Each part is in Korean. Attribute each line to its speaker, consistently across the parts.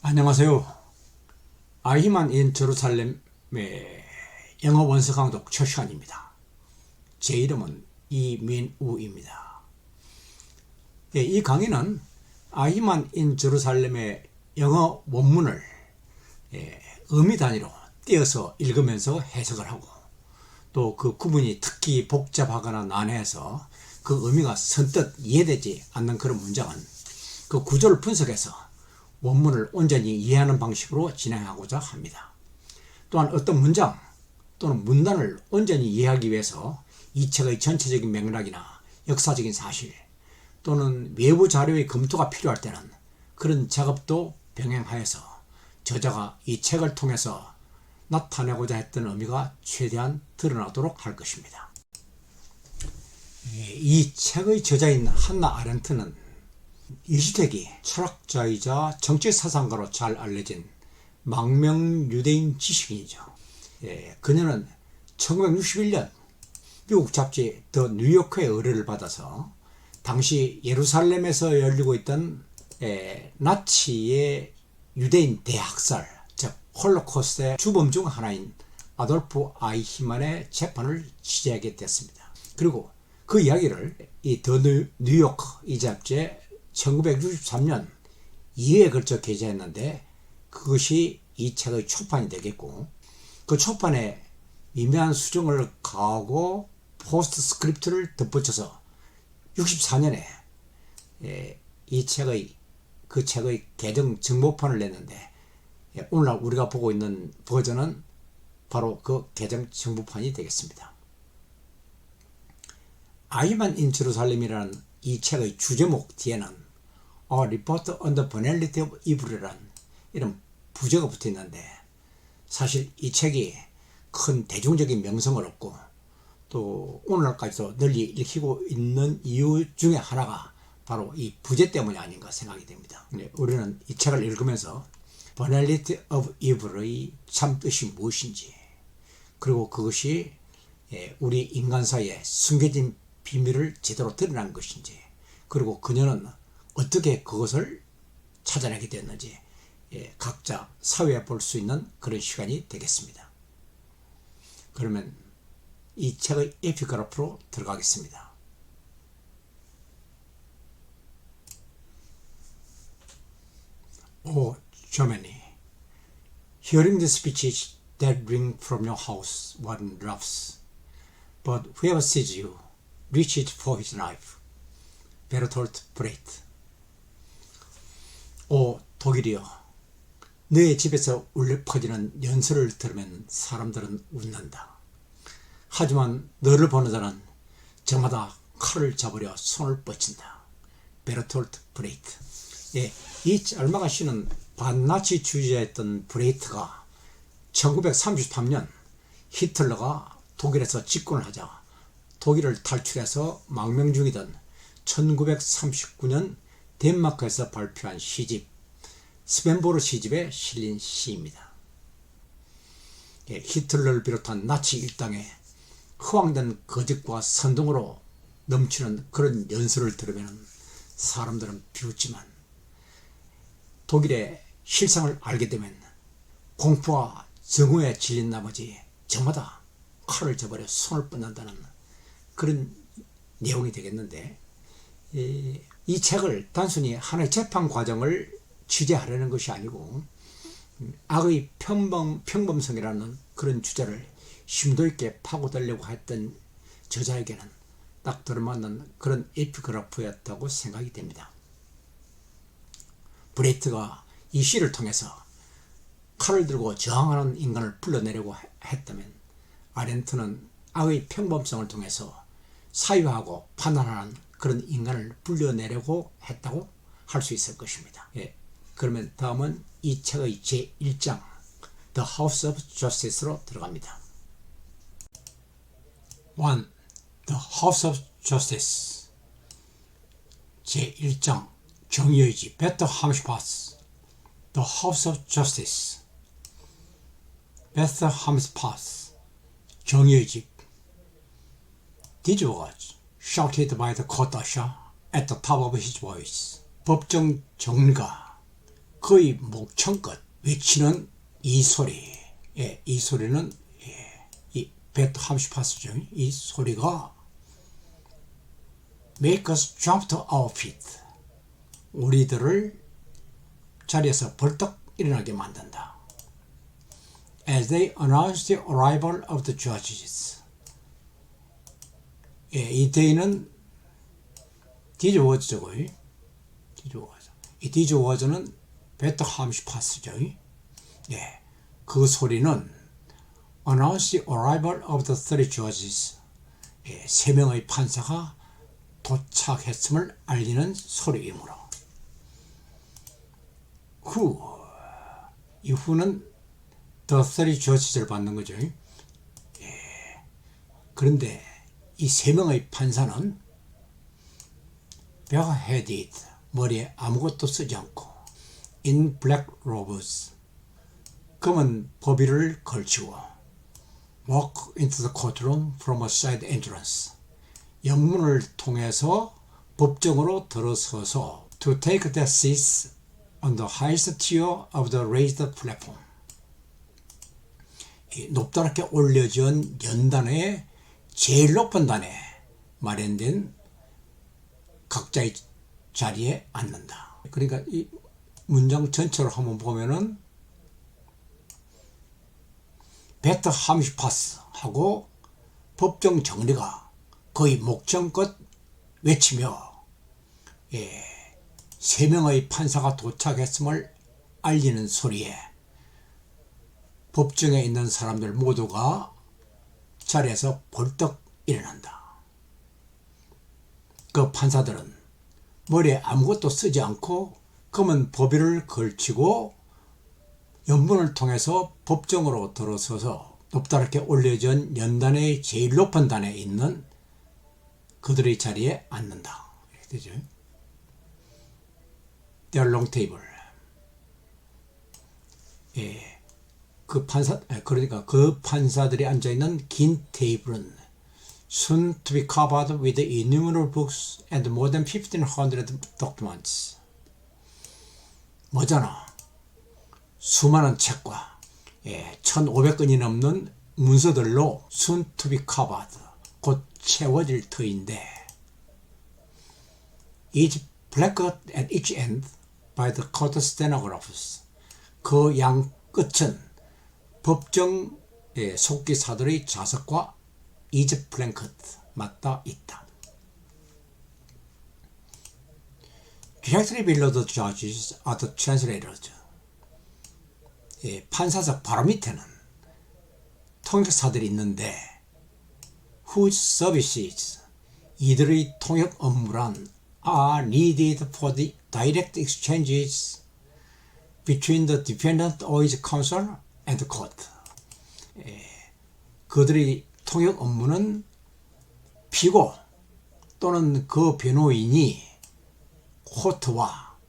Speaker 1: 안녕하세요. 아히만 인 제루살렘의 영어 원서 강독 첫 시간입니다. 제 이름은 이민우입니다. 이 강의는 아히만 인 제루살렘의 영어 원문을 의미 단위로 띄어서 읽으면서 해석을 하고, 또 그 구문이 특히 복잡하거나 난해해서 그 의미가 선뜻 이해되지 않는 그런 문장은 그 구조를 분석해서 원문을 온전히 이해하는 방식으로 진행하고자 합니다. 또한 어떤 문장 또는 문단을 온전히 이해하기 위해서 이 책의 전체적인 맥락이나 역사적인 사실 또는 외부 자료의 검토가 필요할 때는 그런 작업도 병행하여서 저자가 이 책을 통해서 나타내고자 했던 의미가 최대한 드러나도록 할 것입니다. 이 책의 저자인 한나 아렌트는 20세기 철학자이자 정치사상가로 잘 알려진 망명 유대인 지식인이죠. 그녀는 1961년 미국 잡지 더 뉴요커의 의뢰를 받아서 당시 예루살렘에서 열리고 있던 나치의 유대인 대학살, 즉 홀로코스트의 주범 중 하나인 아돌프 아이히만의 재판을 취재하게 됐습니다. 그리고 그 이야기를 이 더 뉴요커 이 잡지에 1963년 2회에 걸쳐 게재했는데, 그것이 이 책의 초판이 되겠고, 그 초판에 미묘한 수정을 가하고 포스트 스크립트를 덧붙여서 64년에 그 책의 개정 정보판을 냈는데, 오늘날 우리가 보고 있는 버전은 바로 그 개정 정보판이 되겠습니다. 아히만 인 제루살렘이라는 이 책의 주제목 뒤에는 A Report on the Banality of Evil이라는 이런 부제가 붙어 있는데, 사실 이 책이 큰 대중적인 명성을 얻고 또 오늘날까지도 널리 읽히고 있는 이유 중에 하나가 바로 이 부제 때문이 아닌가 생각이 됩니다. 우리는 이 책을 읽으면서 Banality of Evil의 참뜻이 무엇인지, 그리고 그것이 우리 인간사이에 숨겨진 비밀을 제대로 드러난 것인지, 그리고 그녀는 어떻게 그것을 찾아내게 됐는지 각자 사회에 볼 수 있는 그런 시간이 되겠습니다. 그러면 이 책의 에피그래프로 들어가겠습니다. O Germany, hearing the speeches that ring from your house one laughs, but whoever sees you reaches for his knife. 베르톨트 브레이트. 오 독일이여, 너의 집에서 울려 퍼지는 연설을 들으면 사람들은 웃는다. 하지만 너를 보는 자는 저마다 칼을 잡으려 손을 뻗친다. 베르톨트 브레이트. 이 짤막한 시는 반나치 주의자였던 브레이트가 1933년 히틀러가 독일에서 집권을 하자 독일을 탈출해서 망명 중이던 1939년 덴마크에서 발표한 시집 스벤보르 시집에 실린 시입니다. 히틀러를 비롯한 나치 일당의 허황된 거짓과 선동으로 넘치는 그런 연설을 들으면 사람들은 비웃지만, 독일의 실상을 알게 되면 공포와 증오에 질린 나머지 저마다 칼을 잡으려 손을 뻗는다는 그런 내용이 되겠는데, 이 책을 단순히 하나의 재판 과정을 취재하려는 것이 아니고 악의 평범성이라는 그런 주제를 심도 있게 파고들려고 했던 저자에게는 딱 들어맞는 그런 에피그래프였다고 생각이 됩니다. 브레이트가 이 시를 통해서 칼을 들고 저항하는 인간을 불러내려고 했다면, 아렌트는 악의 평범성을 통해서 사유하고 판단하는 그런 인간을 불러내려고 했다고 할 수 있을 것입니다. 그러면 다음은 이 책의 제1장 The House of Justice로 들어갑니다. 1. The House of Justice. 제1장 정의의 집 베터 함스파스. The House of Justice. 베터 함스파스. 정의의 집. These words, shouted by the court usher at the top of his voice. 법정 정가 거의 목청껏 외치는 이 소리, 이 소리는 이 베트 함시파스죠. 이 소리가 make us jump to our feet, 우리들을 자리에서 벌떡 일어나게 만든다. As they announce the arrival of the judges. 이 day는 디즈워즈고, 이 디즈워즈는 베트 함시파스죠. 그 소리는 announce the arrival of the 30 judges. 세 명의 판사가 도착했음을 알리는 소리이므로. 이 후는 the 30 judges를 받는 거죠. 그런데 이 세 명의 판사는 bareheaded, 머리에 아무것도 쓰지 않고, in black robes, 검은 법의를 걸치고, walk into the courtroom from a side entrance, 영문을 통해서 법정으로 들어서서 to take their seats on the highest tier of the raised platform. 높다랗게 올려진 연단의 제일 높은 단에 마련된 각자의 자리에 앉는다. 그러니까 이 문장 전체를 한번 보면은 베트 함시파스하고 법정 정리가 거의 목청껏 외치며 세 명의 판사가 도착했음을 알리는 소리에 법정에 있는 사람들 모두가 자리에서 벌떡 일어난다. 그 판사들은 머리에 아무것도 쓰지 않고 검은 법의를 걸치고 연문을 통해서 법정으로 들어서서 높다랗게 올려진 연단의 제일 높은 단에 있는 그들의 자리에 앉는다. 이렇게 되죠. Their long table. 그러니까 그 판사들이 앉아 있는 긴 테이블은 soon to be covered with innumerable books and more than 1,500 documents. 뭐잖아. 수많은 책과 1,500건이 넘는 문서들로 soon to be covered, 곧 채워질 터인데, each placard at each end by the court stenographers. 그 양 끝은 법정 속기사들의 자석과 each placard 맞닿아 있다. Directly below the judges are the translators. 판사석 바로 밑에는 통역사들이 있는데 whose services, 이들의 통역 업무란 are needed for the direct exchanges between the defendant or his counsel and the court. 그들의 통역 업무는 피고 또는 그 변호인이 코트와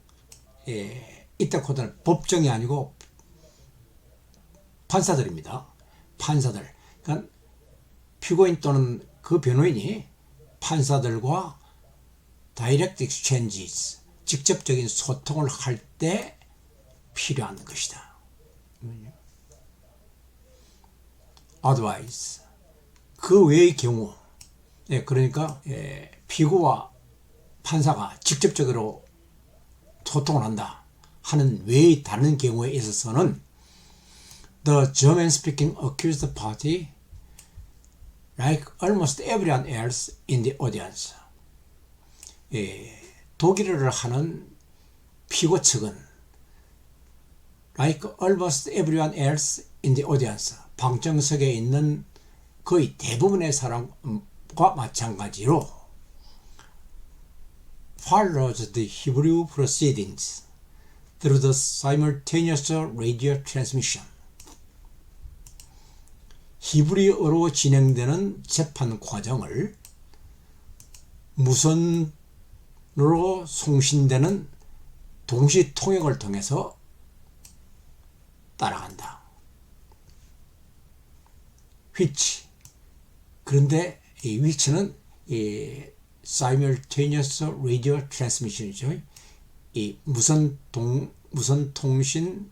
Speaker 1: 이때 코트는 법정이 아니고 판사들입니다. 판사들. 그러니까 피고인 또는 그 변호인이 판사들과 다이렉트 익스체인지스, 직접적인 소통을 할 때 필요한 것이다. Otherwise, 그 외의 경우, 그러니까 피고와 판사가 직접적으로 소통을 한다 하는 외의 다른 경우에 있어서는 the German-speaking accused party, like almost everyone else in the audience, 독일어를 하는 피고 측은 like almost everyone else in the audience, 방청석에 있는 거의 대부분의 사람과 마찬가지로 follows the Hebrew proceedings through the simultaneous radio transmission. 히브리어로 진행되는 재판 과정을 무선으로 송신되는 동시 통역을 통해서 따라간다. which, 그런데 이 which는 simultaneous radio transmission이죠. 이 무선 무선 통신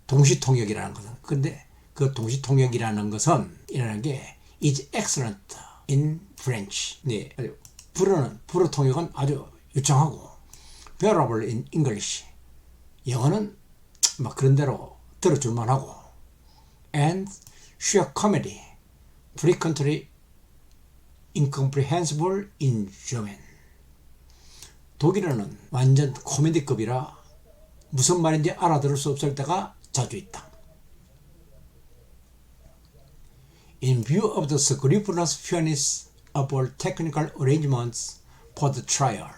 Speaker 1: 동시통역이라는 것은, 근데 그 동시통역이라는 것은 이라는 게 is excellent in French. 네, 불어 통역은 아주 유창하고 bearable in English. 영어는 막 그런 대로 들어줄만 하고 and sheer comedy frequently incomprehensible in German. 독일어는 완전 코미디급이라 무슨 말인지 알아들을 수 없을 때가 자주 있다. In view of the scrupulous fairness of all technical arrangements for the trial,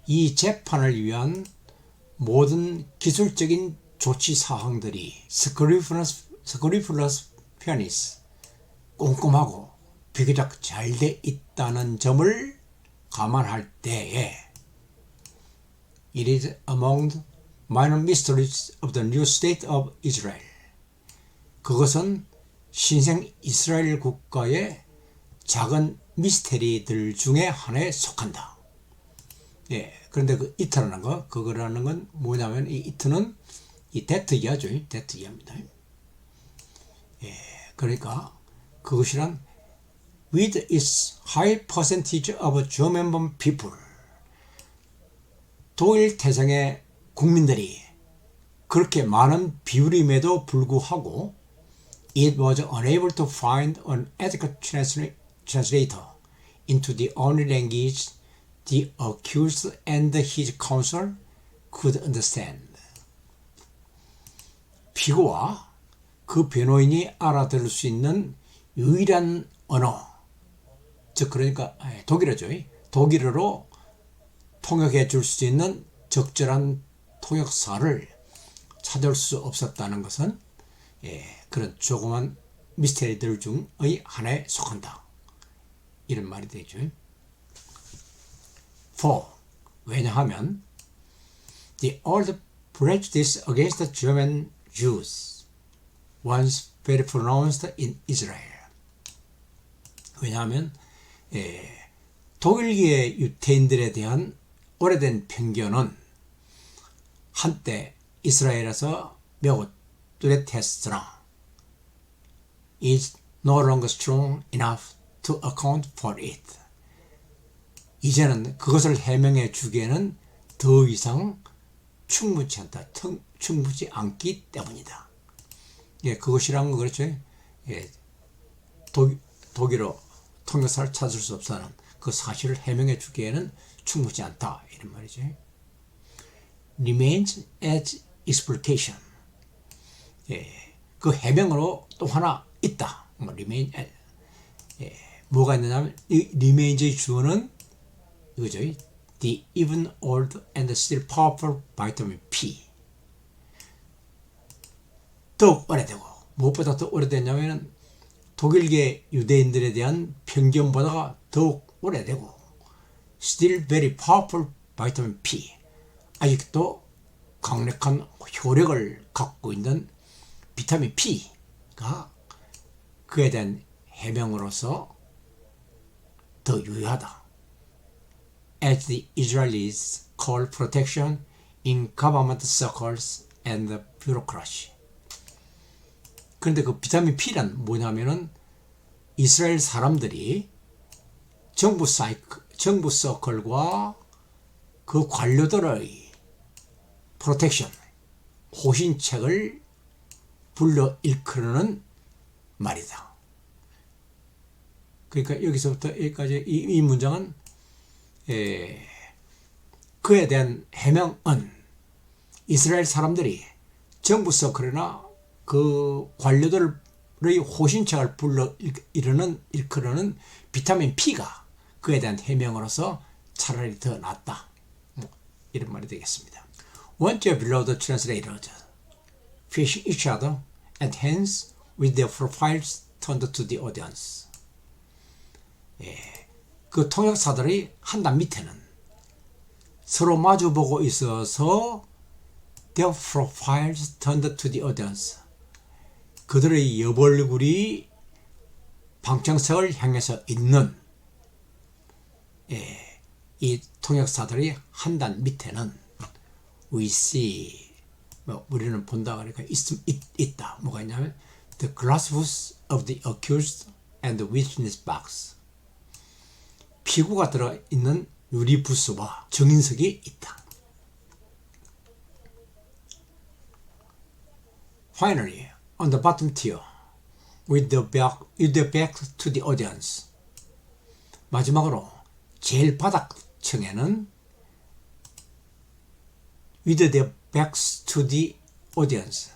Speaker 1: 이 재판을 위한 모든 기술적인 조치 사항들이 scrupulous fairness, 꼼꼼하고 비교적 잘 돼 있다는 점을 감안할 때에 It is among the minor mysteries of the new state of Israel. 그것은 신생 이스라엘 국가의 작은 미스테리들 중에 하나에 속한다. 예, 그런데 그 이트라는 거, 그거라는 건 뭐냐면 이 이트는 이 데트 이하죠. 데트 이하입니다. 예, 그러니까 그것이란 with its high percentage of German people, 독일 태생의 국민들이 그렇게 많은 비율임에도 불구하고 it was unable to find an adequate translator into the only language the accused and his counsel could understand. 피고와 그 변호인이 알아들을 수 있는 유일한 언어, 즉 그러니까 독일어죠. 독일어로 통역해 줄 수 있는 적절한 통역사를 찾을 수 없었다는 것은 그런 조그만 미스테리들 중의 하나에 속한다. 이런 말이 되죠. For, 왜냐하면 the old prejudice against the German Jews was very pronounced in Israel. 왜냐하면 독일계 유태인들에 대한 오래된 편견은 한때 이스라엘에서 매우 뚜렷했으나 is no longer strong enough to account for it. 이제는 그것을 해명해 주기에는 더 이상 충분치 않다. 충분치 않기 때문이다. 예, 그것이란 건 그렇죠. 예, 독일어 통역사를 찾을 수 없다는 그 사실을 해명해 주기에는 충분치 않다. 이런 말이죠. Remains as explication. 예, 그 해명으로 또 하나 있다. remain as. 예, 뭐가 있느냐면 이 remain의 주어는 이거죠. The even old and still powerful vitamin P. 더욱 오래되고 무엇보다 더 오래됐냐면 독일계 유대인들에 대한 편견보다가 더욱 오래되고 still very powerful vitamin P. 아직도 강력한 효력을 갖고 있는 비타민 P가 그에 대한 해명으로서 더 유효하다. As the Israelis call protection in government circles and bureaucracy. 그런데 그 비타민 P란 뭐냐면은 이스라엘 사람들이 정부 서클과 그 관료들의 프로텍션, 호신책을 불러 일컬는 말이다. 그러니까 여기서부터 여기까지 이 문장은 그에 대한 해명은 이스라엘 사람들이 정부 서클이나 그 관료들의 호신책을 불러 일컬는 비타민 P가 그에 대한 해명으로서 차라리 더 낫다. 이런 말이 되겠습니다. Once your beloved translators fish each other at hands with their profiles turned to the audience. 그 통역사들이 한단 밑에는 서로 마주보고 있어서 their profiles turned to the audience. 그들의 옆얼굴이 방청석을 향해서 있는 이 통역사들이 한단 밑에는 we see. 뭐 우리는 본다 그러니까 있다. 뭐가 있냐면 the glass of the accused and the witness box. 피고가 들어있는 유리 부스와 증인석이 있다. Finally, on the bottom tier, with the back to the audience. 마지막으로 제일 바닥층에는 with the backs to the audience.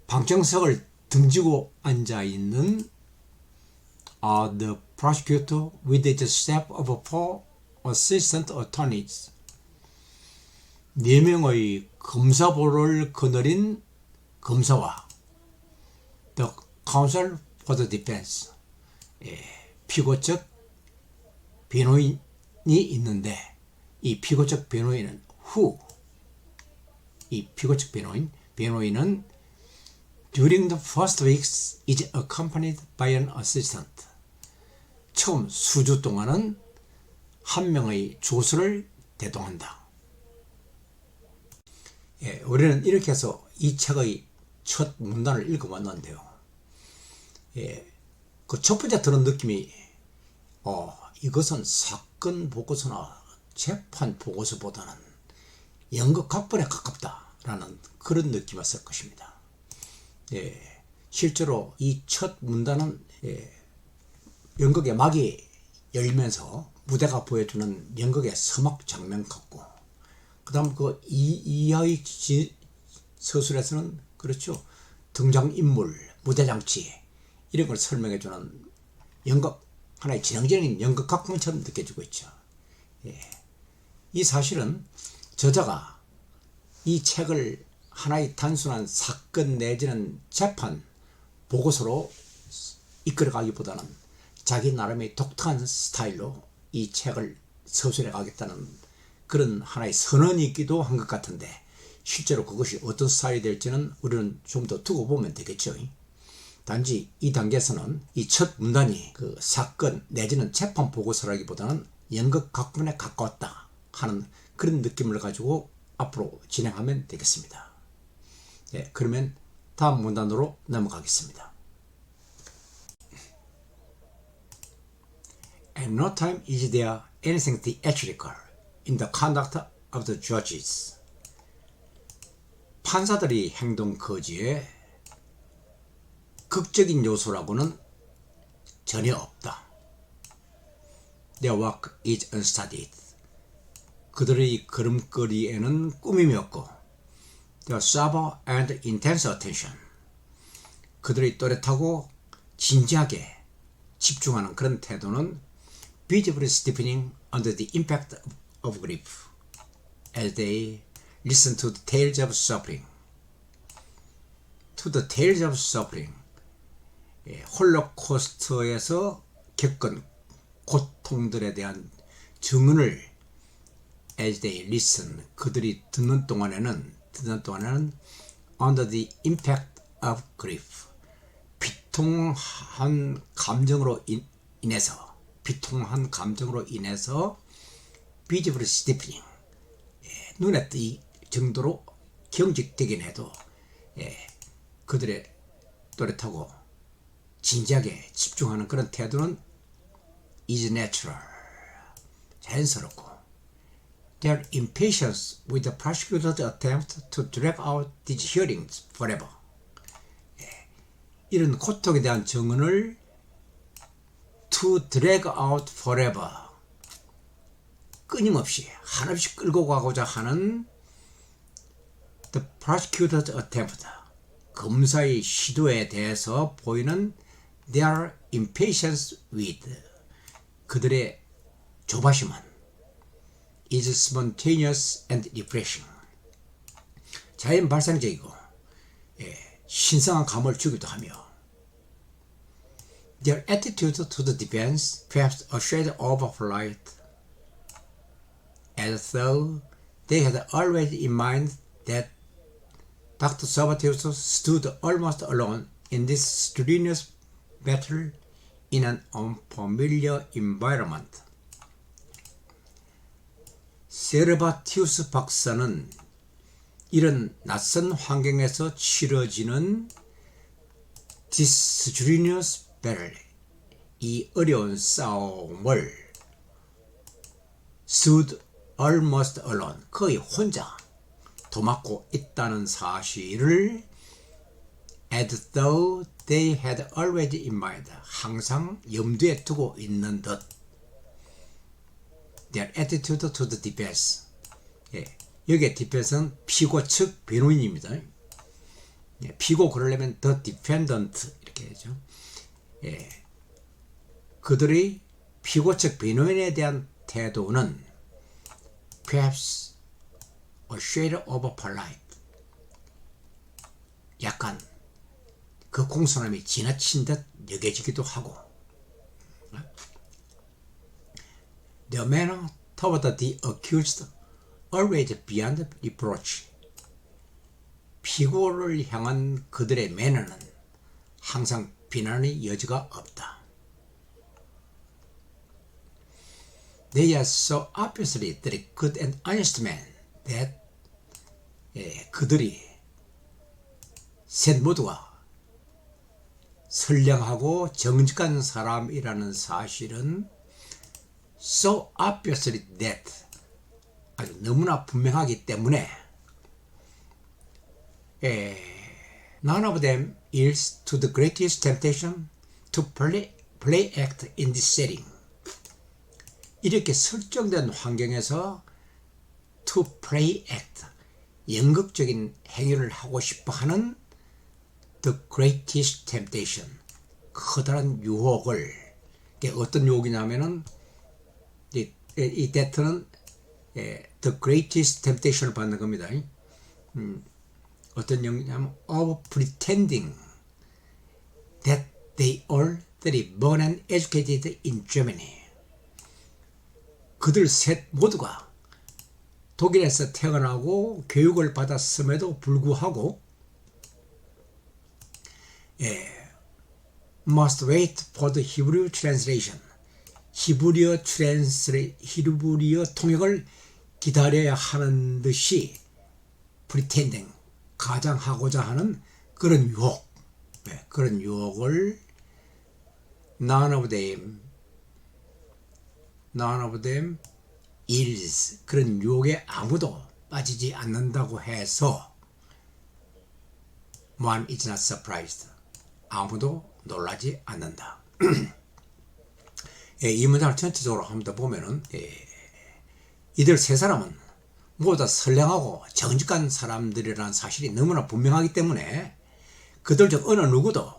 Speaker 1: 방청석을 등지고 앉아 있는 the prosecutor with the staff of 4 assistant attorneys. 4명의 검사보를 거느린 검사와 the counsel for the defense. 피고 측 변호인이 있는데 이 피고 측 변호인은 이 피고 측 변호인은 during the first weeks is accompanied by an assistant. 처음 수주 동안은 한 명의 조수를 대동한다. 우리는 이렇게 해서 이 책의 첫 문단을 읽어봤는데요. 그 첫 번째 들은 느낌이 이것은 사건 보고서나 재판 보고서보다는 연극 각본에 가깝다라는 그런 느낌이었을 것입니다. 실제로 이 첫 문단은 연극의 막이 열리면서 무대가 보여주는 연극의 서막 장면 같고, 그 다음 그 이하의 서술에서는 그렇죠, 등장인물, 무대장치 이런 걸 설명해주는 연극, 하나의 진행적인 연극 각본처럼 느껴지고 있죠. 이 사실은 저자가 이 책을 하나의 단순한 사건 내지는 재판 보고서로 이끌어가기보다는 자기 나름의 독특한 스타일로 이 책을 서술해 가겠다는 그런 하나의 선언이기도 한 것 같은데, 실제로 그것이 어떤 스타일이 될지는 우리는 좀 더 두고 보면 되겠죠. 단지 이 단계에서는 이 첫 문단이 그 사건 내지는 재판 보고서라기보다는 연극 각본에 가까웠다 하는 그런 느낌을 가지고 앞으로 진행하면 되겠습니다. 그러면 다음 문단으로 넘어가겠습니다. At no time is there anything theatrical in the conduct of the judges. 판사들의 행동 거지에 극적인 요소라고는 전혀 없다. Their work is unstudied. 그들의 걸음걸이에는 꾸밈이 없고, Their sober and intense attention. 그들의 또렷하고 진지하게 집중하는 그런 태도는 visibly stiffening under the impact of grief as they listen to the tales of suffering. To the tales of suffering. 홀로코스터에서 겪은 고통들에 대한 증언을 as they listen, 그들이 듣는 동안에는 under the impact of grief, 비통한 감정으로 인해서 visibly stiffening, 눈에 띄 정도로 경직되긴 해도 그들의 또렷하고 진지하게 집중하는 그런 태도는 is natural, 자연스럽고, their impatience with the prosecutor's attempt to drag out these hearings forever. 이런 고통에 대한 증언을 to drag out forever, 끊임없이 한없이 끌고 가고자 하는 the prosecutor's attempt, 검사의 시도에 대해서 보이는 their impatience with, 그들의 조바심은 is spontaneous and refreshing, 자연 발상적이고 신성한 감을 주기도 하며, their attitude to the defense perhaps a shade of light, as though they had always in mind that Dr. Salvatier's stood almost alone in this strenuous battle in an unfamiliar environment. 세르바티우스 박사는 이런 낯선 환경에서 치러지는 디스주리니어스 배틀, 이 어려운 싸움을 stood almost alone, 거의 혼자 도맡고 있다는 사실을 as though they had already in mind, 항상 염두에 두고 있는 듯. Their attitude to the defense. 여기에 defense는 피고 측 변호인입니다. 피고 그러려면 the defendant 이렇게 되죠. 그들의 피고 측 변호인에 대한 태도는 perhaps a shade of polite, 약간 그 공손함이 지나친 듯 여겨지기도 하고, the manner toward the accused always beyond reproach, 피고를 향한 그들의 매너는 항상 비난의 여지가 없다. They are so obviously very good and honest men that 그들이 셋 모두가 선량하고 정직한 사람이라는 사실은 so obviously that 아주 너무나 분명하기 때문에 none of them yields to the greatest temptation to play act in this setting. 이렇게 설정된 환경에서 to play act, 연극적인 행위를 하고 싶어 하는 the greatest temptation, 커다란 유혹을, 어떤 유혹이냐면은 이 that는 the greatest temptation을 받는 겁니다. 어떤 영이냐면 of pretending that they all three born and educated in Germany. 그들 셋 모두가 독일에서 태어나고 교육을 받았음에도 불구하고 must wait for the Hebrew translation, 히브리어 통역을 기다려야 하는 듯이 pretending, 가장하고자 하는 그런 유혹, 그런 유혹을 none of them is, 그런 유혹에 아무도 빠지지 않는다고 해서 one is not surprised, 아무도 놀라지 않는다. 이 문장을 전체적으로 한번 더 보면은 이들 세 사람은 모두 다 선량하고 정직한 사람들이라는 사실이 너무나 분명하기 때문에 그들 중 어느 누구도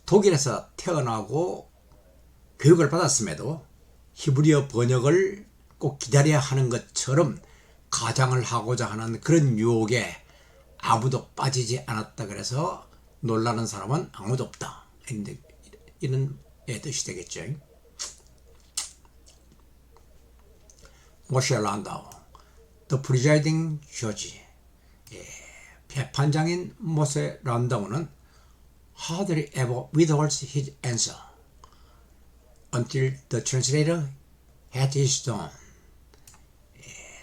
Speaker 1: 독일에서 태어나고 교육을 받았음에도 히브리어 번역을 꼭 기다려야 하는 것처럼 가장을 하고자 하는 그런 유혹에 아무도 빠지지 않았다. 그래서 놀라는 사람은 아무도 없다. 이런 뜻이 되겠죠. 모셰 란다우, The Presiding Judge, 재판장인 모세 란다우는 hardly ever withholds his answer until the translator had his done.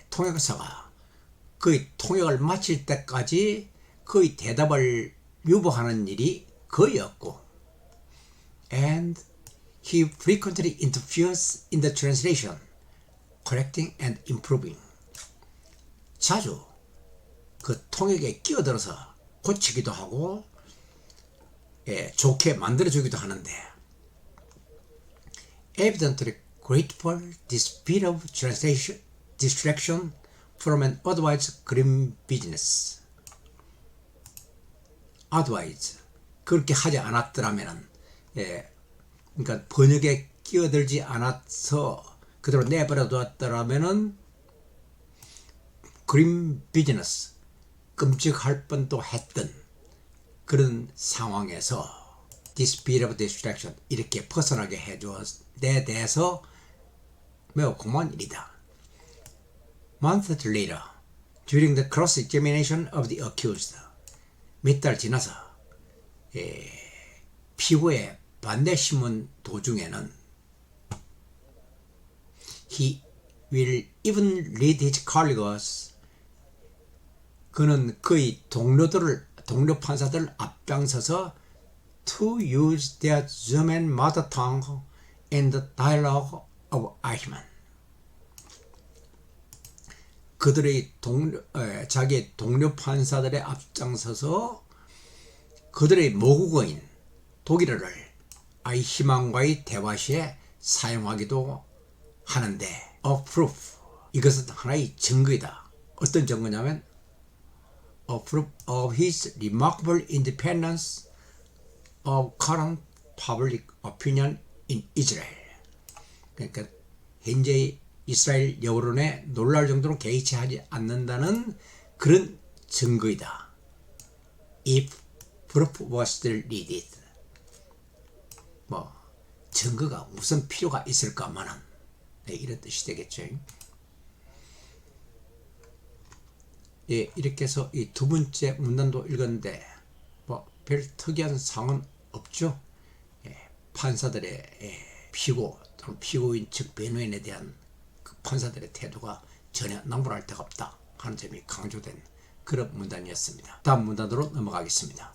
Speaker 1: 통역사가 그의 통역을 마칠 때까지 그의 대답을 유보하는 일이 거의 없고, and he frequently interferes in the translation, correcting and improving. 자주 그 통역에 끼어들어서 고치기도 하고 좋게 만들어주기도 하는데, evidently grateful this bit of distraction from an otherwise grim business. otherwise, 그렇게 하지 않았더라면은, 그러니까 번역에 끼어들지 않아서 그대로 내버려 두었더라면은 grim business, 끔찍할 뻔도 했던 그런 상황에서 this bit of distraction, 이렇게 벗어나게 해주었에 대해서 매우 고마운 일이다. Months later, during the cross-examination of the accused, 몇 달 지나서 피고의 반대 신문 도중에는 he will even lead his colleagues. 그는 그의 동료 판사들을 앞장서서 to use their German mother tongue in the dialogue of Eichmann. 그들의 자기의 동료 판사들의 앞장서서 그들의 모국어인 독일어를 아이히만과의 대화 시에 사용하기도 하는데 a proof, 이것은 하나의 증거이다. 어떤 증거냐면 a proof of his remarkable independence of current public opinion in Israel. 그러니까 현재의 이스라엘 여론에 놀랄 정도로 개의치 하지 않는다는 그런 증거이다. If proof was still needed. 뭐 증거가 무슨 필요가 있을까마는, 네, 이런 뜻이 되겠죠. 예, 이렇게 해서 이 두 번째 문단도 읽었는데 뭐 별 특이한 사항은 없죠. 예, 판사들의 피고 또는 피고인 즉 변호인에 대한 그 판사들의 태도가 전혀 남불할 데가 없다 하는 점이 강조된 그런 문단이었습니다. 다음 문단으로 넘어가겠습니다.